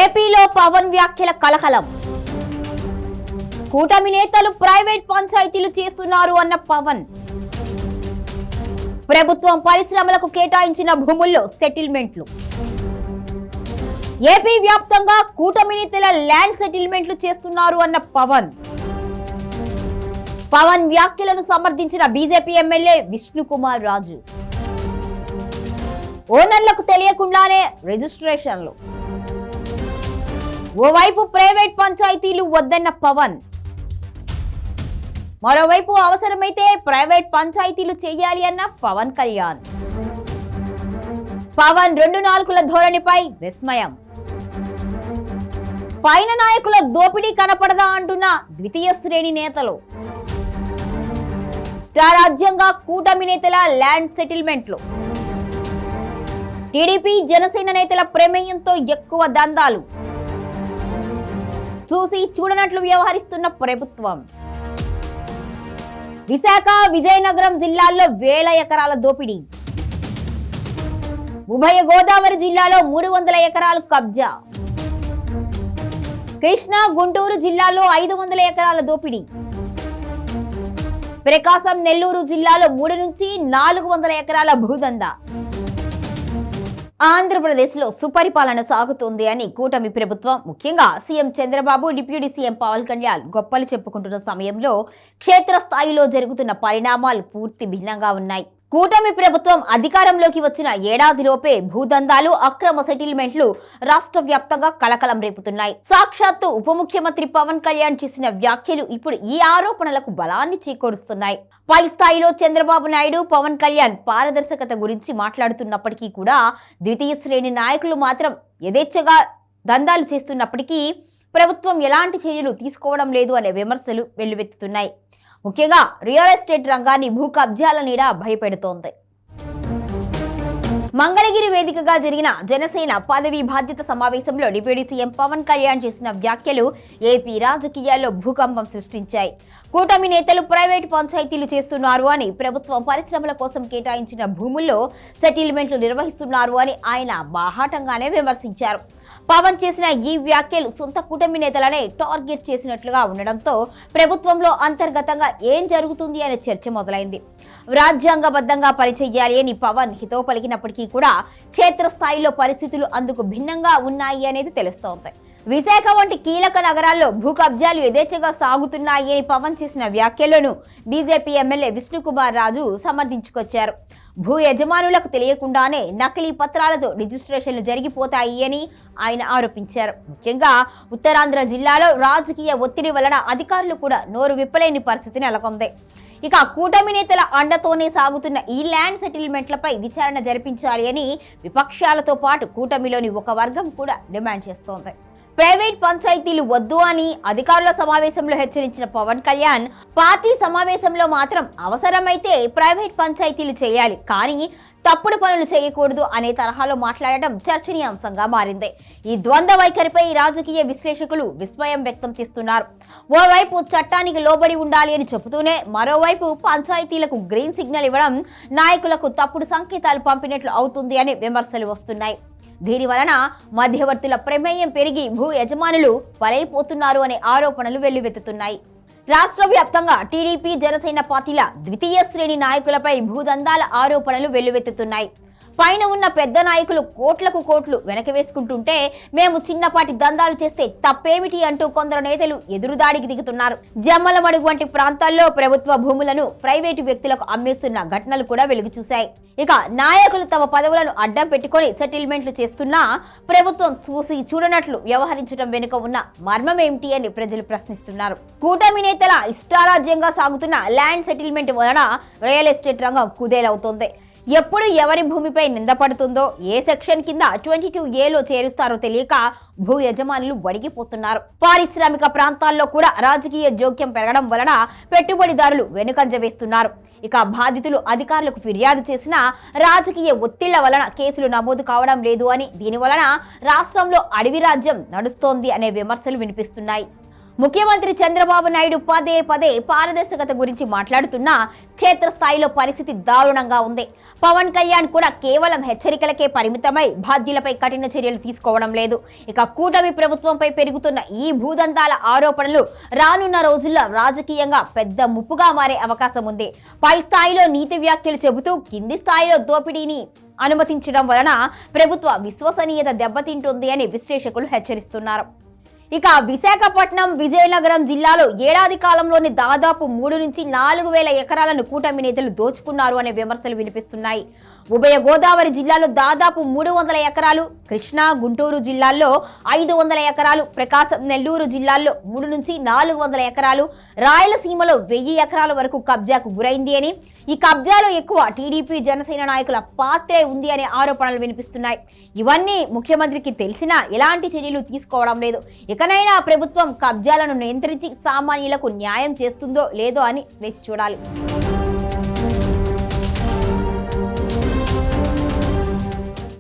ఏపీలో పవన్ వ్యాఖ్యల కలకలం. కూటమి నేతలు ప్రైవేట్ పంచాయతీలు చేస్తున్నారు అన్న పవన్. ప్రభుత్వం పరిశ్రమలకు కేటాయించిన భూముల్లో సెటిల్మెంట్లు. ఏపీ వ్యాప్తంగా కూటమి నేతల ల్యాండ్ సెటిల్మెంట్లు చేస్తున్నారు అన్న పవన్. పవన్ వ్యాఖ్యలను సమర్థించిన బీజేపీ ఎమ్మెల్యే విష్ణుకుమార్ రాజు. ఓనర్లకు తెలియకుండానే రిజిస్ట్రేషన్లు. ఓవైపు ప్రైవేట్ పంచాయతీలు వద్దన్న పవన్, మరోవైపు అవసరమైతే ప్రైవేట్ పంచాయతీలు చేయాలి అన్న పవన్ కళ్యాణ్. పవన్ రెండు నాలుగుల ధోరణిపై విస్మయం. పైన నాయకుల దోపిడీ కనపడదా అంటున్న ద్వితీయ శ్రేణి నేతలు. స్టార్ రాజ్యంగా కూటమి నేతల ల్యాండ్ సెటిల్మెంట్లు. టీడీపీ జనసేన నేతల ప్రమేయంతో ఎక్కువ దందాలు. చూసి చూడనట్లు వ్యవహరిస్తున్న ప్రభుత్వం. విశాఖ విజయనగరం జిల్లాల్లో వేల ఎకరాల దోపిడీ. ఉభయ గోదావరి జిల్లాలో 300 ఎకరాలు కబ్జా. కృష్ణా గుంటూరు జిల్లాలో 500 ఎకరాల దోపిడీ. ప్రకాశం నెల్లూరు జిల్లాలో 3 నుంచి 400 ఎకరాల భూదందా. ఆంధ్రప్రదేశ్ లో సుపరిపాలన సాగుతోంది అని కూటమి ప్రభుత్వం, ముఖ్యంగా CM Chandrababu, deputy CM Pawan Kalyan గొప్పలు చెప్పుకుంటున్న సమయంలో క్షేత్రస్థాయిలో జరుగుతున్న పరిణామాలు పూర్తి భిన్నంగా ఉన్నాయి. కూటమి ప్రభుత్వం అధికారంలోకి వచ్చిన ఏడాదిలోపే భూదందాలు, అక్రమ సెటిల్మెంట్లు రాష్ట్ర వ్యాప్తంగా కలకలం రేపుతున్నాయి. సాక్షాత్తు ఉప ముఖ్యమంత్రి పవన్ కళ్యాణ్ చేసిన వ్యాఖ్యలు ఇప్పుడు ఈ ఆరోపణలకు బలాన్ని చేకూరుస్తున్నాయి. పై స్థాయిలో చంద్రబాబు నాయుడు, పవన్ కళ్యాణ్ పారదర్శకత గురించి మాట్లాడుతున్నప్పటికీ కూడా ద్వితీయ శ్రేణి నాయకులు మాత్రం యథేచ్ఛగా దందాలు చేస్తున్నప్పటికీ ప్రభుత్వం ఎలాంటి చర్యలు తీసుకోవడం లేదు అనే విమర్శలు వెల్లువెత్తుతున్నాయి. ముఖ్యంగా రియల్ ఎస్టేట్ రంగాన్ని భూ కబ్జాల నీడ భయపెడుతోంది. మంగళగిరి వేదికగా జరిగిన జనసేన పదవి బాధ్యత సమావేశంలో డిప్యూటీ సీఎం పవన్ కళ్యాణ్ చేసిన వ్యాఖ్యలు ఏపీ రాజకీయాల్లో భూకంపం సృష్టించాయి. కూటమి నేతలు ప్రైవేట్ పంచాయతీలు చేస్తున్నారు అని, ప్రభుత్వం పరిశ్రమల కోసం కేటాయించిన భూముల్లో సెటిల్మెంట్లు నిర్వహిస్తున్నారు అని ఆయన బాహాటంగానే విమర్శించారు. పవన్ చేసిన ఈ వ్యాఖ్యలు సొంత కూటమి నేతలనే టార్గెట్ చేసినట్లుగా ఉండడంతో ప్రభుత్వంలో అంతర్గతంగా ఏం జరుగుతుంది అనే చర్చ మొదలైంది. రాజ్యాంగబద్ధంగా పనిచేయాలి అని పవన్ హితవు పలికినప్పటికీ కూడా క్షేత్రస్థాయిలో పరిస్థితులు అందుకు భిన్నంగా ఉన్నాయి అనేది తెలుస్తోంది. విశాఖ వంటి కీలక నగరాల్లో భూ కబ్జాలు యథేచ్ఛగా సాగుతున్నాయి అని పవన్ చేసిన వ్యాఖ్యలను బీజేపీ ఎమ్మెల్యే విష్ణుకుమార్ రాజు సమర్థించుకొచ్చారు. భూ యజమానులకు తెలియకుండానే నకిలీ పత్రాలతో రిజిస్ట్రేషన్లు జరిగిపోతాయి అని ఆయన ఆరోపించారు. ముఖ్యంగా ఉత్తరాంధ్ర జిల్లాలో రాజకీయ ఒత్తిడి వలన అధికారులు కూడా నోరు విప్పలేని పరిస్థితి నెలకొంది. ఇక కూటమి నేతల అండతోనే సాగుతున్న ఈ ల్యాండ్ సెటిల్మెంట్లపై విచారణ జరిపించాలి అని విపక్షాలతో పాటు కూటమిలోని ఒక వర్గం కూడా డిమాండ్ చేస్తోంది. ప్రైవేట్ పంచాయతీలు వద్దు అని అధికారుల సమావేశంలో హెచ్చరించిన పవన్ కళ్యాణ్, పార్టీ సమావేశంలో మాత్రం అవసరమైతే ప్రైవేట్ పంచాయతీలు చేయాలి, కానీ తప్పుడు పనులు చేయకూడదు అనే తరహాలో మాట్లాడటం చర్చనీయాంశంగా మారింది. ఈ ద్వంద్వ వైఖరిపై రాజకీయ విశ్లేషకులు విస్మయం వ్యక్తం చేస్తున్నారు. ఓవైపు చట్టానికి లోబడి ఉండాలి అని చెబుతూనే మరోవైపు పంచాయతీలకు గ్రీన్ సిగ్నల్ ఇవ్వడం నాయకులకు తప్పుడు సంకేతాలు పంపినట్లు అవుతుంది అని విమర్శలు వస్తున్నాయి. దీని వలన మధ్యవర్తుల ప్రమేయం పెరిగి భూ యజమానులు బలైపోతున్నారు అనే ఆరోపణలు వెల్లువెత్తుతున్నాయి. రాష్ట్ర వ్యాప్తంగా టీడీపీ, జనసేన పార్టీల ద్వితీయ శ్రేణి నాయకులపై భూదందాల ఆరోపణలు వెల్లువెత్తుతున్నాయి. పైన ఉన్న పెద్ద నాయకులు కోట్లకు కోట్లు వెనక వేసుకుంటుంటే మేము చిన్నపాటి దందాలు చేస్తే తప్పేమిటి అంటూ కొందరు నేతలు ఎదురుదాడికి దిగుతున్నారు. జమ్మలమడుగు వంటి ప్రాంతాల్లో ప్రభుత్వ భూములను ప్రైవేటు వ్యక్తులకు అమ్మేస్తున్న ఘటనలు కూడా వెలుగు చూశాయి. ఇక నాయకులు తమ పదవులను అడ్డం పెట్టుకొని సెటిల్మెంట్లు చేస్తున్నా ప్రభుత్వం చూసి చూడనట్లు వ్యవహరించడం వెనుక ఉన్న మర్మం ఏమిటి అని ప్రజలు ప్రశ్నిస్తున్నారు. కూటమి నేతల ఇష్టారాజ్యంగా సాగుతున్న ల్యాండ్ సెటిల్మెంట్ వలన రియల్ ఎస్టేట్ రంగం కుదేలవుతోంది. ఎప్పుడు ఎవరి భూమిపై నిందపడుతుందో, ఏ సెక్షన్ కింద 22A చేరుస్తారో తెలియక భూ యజమానులు వణిగిపోతున్నారు. పారిశ్రామిక ప్రాంతాల్లో కూడా రాజకీయ జోక్యం పెరగడం వలన పెట్టుబడిదారులు వెనుకంజ వేస్తున్నారు. ఇక బాధితులు అధికారులకు ఫిర్యాదు చేసినా రాజకీయ ఒత్తిళ్ల వలన కేసులు నమోదు కావడం లేదు అని, దీని వలన రాష్ట్రంలో అడవి రాజ్యం నడుస్తోంది అనే విమర్శలు వినిపిస్తున్నాయి. ముఖ్యమంత్రి చంద్రబాబు నాయుడు పదే పదే పారదర్శకత గురించి మాట్లాడుతున్నా క్షేత్రస్థాయిలో పరిస్థితి దారుణంగా ఉంది. పవన్ కళ్యాణ్ కూడా కేవలం హెచ్చరికలకే పరిమితమై బాధ్యులపై కఠిన చర్యలు తీసుకోవడం లేదు. ఇక కూటమి ప్రభుత్వంపై పెరుగుతున్న ఈ భూదందాల ఆరోపణలు రానున్న రోజుల్లో రాజకీయంగా పెద్ద ముప్పుగా మారే అవకాశం ఉంది. పై స్థాయిలో నీతి వ్యాఖ్యలు చెబుతూ కింది స్థాయిలో దోపిడీని అనుమతించడం వలన ప్రభుత్వ విశ్వసనీయత దెబ్బతింటుంది అని విశ్లేషకులు హెచ్చరిస్తున్నారు. ఇక విశాఖపట్నం, విజయనగరం జిల్లాలో ఏడాది కాలంలోని దాదాపు 3 నుంచి 4,000 ఎకరాలను కూటమి నేతలు దోచుకున్నారు అనే విమర్శలు వినిపిస్తున్నాయి. ఉభయ గోదావరి జిల్లాలో దాదాపు 300 ఎకరాలు, కృష్ణా, గుంటూరు జిల్లాల్లో 500 ఎకరాలు, ప్రకాశం, నెల్లూరు జిల్లాల్లో 3 నుంచి 400 ఎకరాలు, రాయలసీమలో 1000 ఎకరాల వరకు కబ్జాకు గురైంది అని, ఈ కబ్జాలో ఎక్కువ టీడీపీ, జనసేన నాయకుల పాత్రే ఉంది అనే ఆరోపణలు వినిపిస్తున్నాయి. ఇవన్నీ ముఖ్యమంత్రికి తెలిసినా ఎలాంటి చర్యలు తీసుకోవడం లేదు. ఇకనైనా ప్రభుత్వం కబ్జాలను నియంత్రించి సామాన్యులకు న్యాయం చేస్తుందో లేదో అని వేచి చూడాలి.